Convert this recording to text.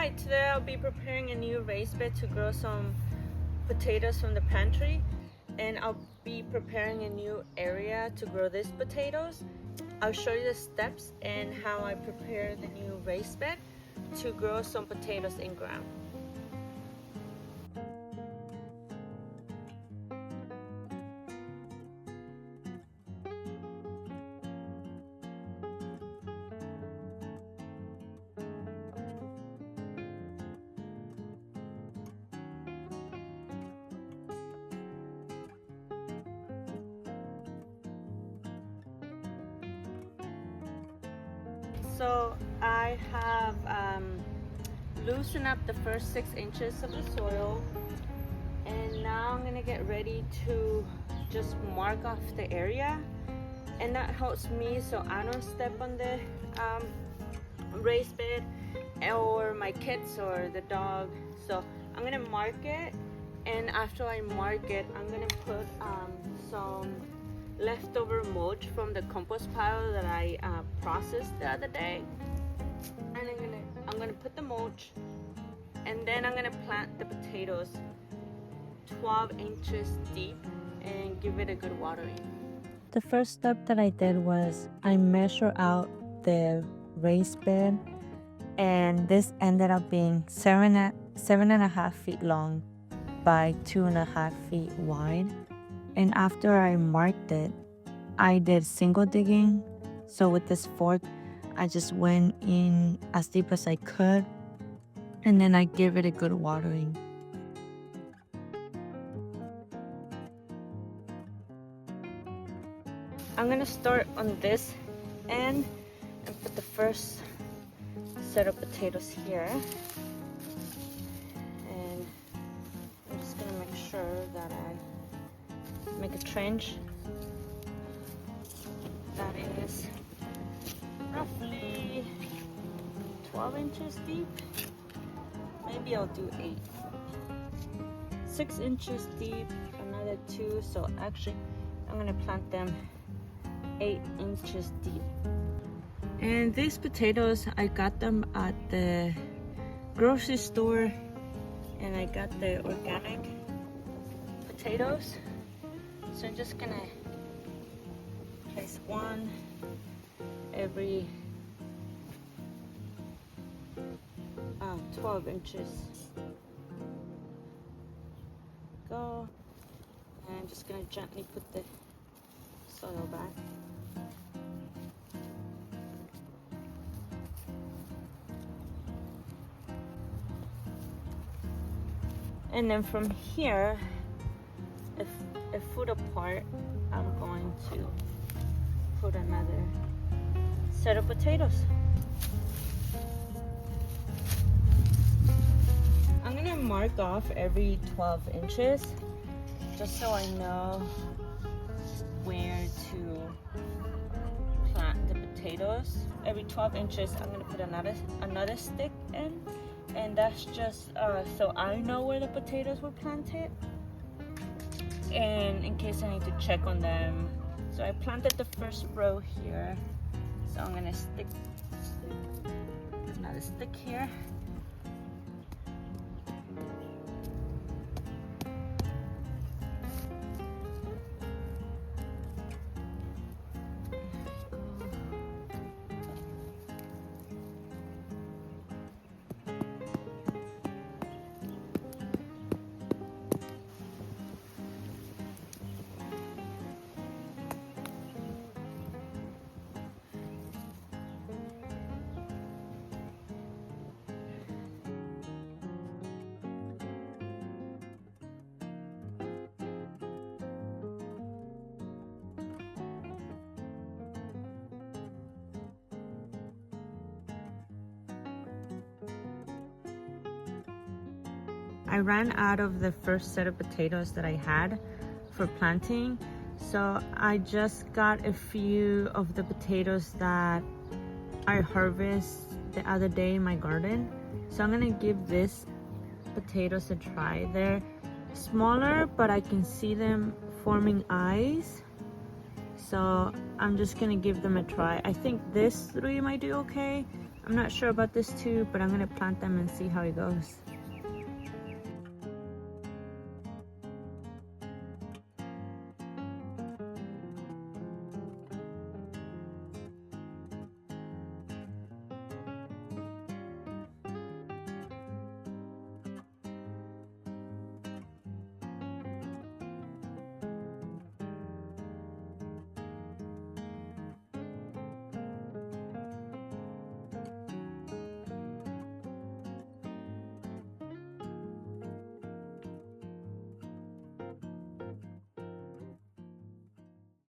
Hi, today I'll be preparing a new raised bed to grow some potatoes from the pantry, and I'll be preparing a new area to grow these potatoes. I'll show you the steps and how I prepare the new raised bed to grow some potatoes in ground. So I have loosened up the first 6 inches of the soil, and now I'm gonna get ready to just mark off the area, and that helps me so I don't step on the raised bed or my kids or the dog. So I'm gonna mark it, and after I mark it, I'm gonna put some leftover mulch from the compost pile that I processed the other day, and I'm gonna put the mulch, and then I'm gonna plant the potatoes 12 inches deep and give it a good watering. The first step that I did was I measured out the raised bed, and this ended up being 7.5 feet long by 2.5 feet wide. And after I marked it, I did single digging. So with this fork, I just went in as deep as I could, and then I give it a good watering. I'm gonna start on this end and put the first set of potatoes here, and I'm just gonna make sure that I make a trench that is roughly 12 inches deep. Maybe I'll do 8. 6 inches deep, another 2, so actually I'm gonna plant them 8 inches deep. And these potatoes, I got them at the grocery store, and I got the organic potatoes. So I'm just gonna place one every 12 inches. Go, and I'm just gonna gently put the soil back. And then from here, a foot apart, I'm going to put another set of potatoes. I'm gonna mark off every 12 inches just so I know where to plant the potatoes. Every 12 inches, I'm gonna put another stick in, and that's just so I know where the potatoes were planted, and in case I need to check on them. So I planted the first row here, so I'm gonna stick another stick here. I ran out of the first set of potatoes that I had for planting, so I just got a few of the potatoes that I harvested the other day in my garden. So I'm gonna give this potatoes a try. They're smaller, but I can see them forming eyes, so I'm just gonna give them a try. I think this 3 might do okay. I'm not sure about this too, but I'm gonna plant them and see how it goes.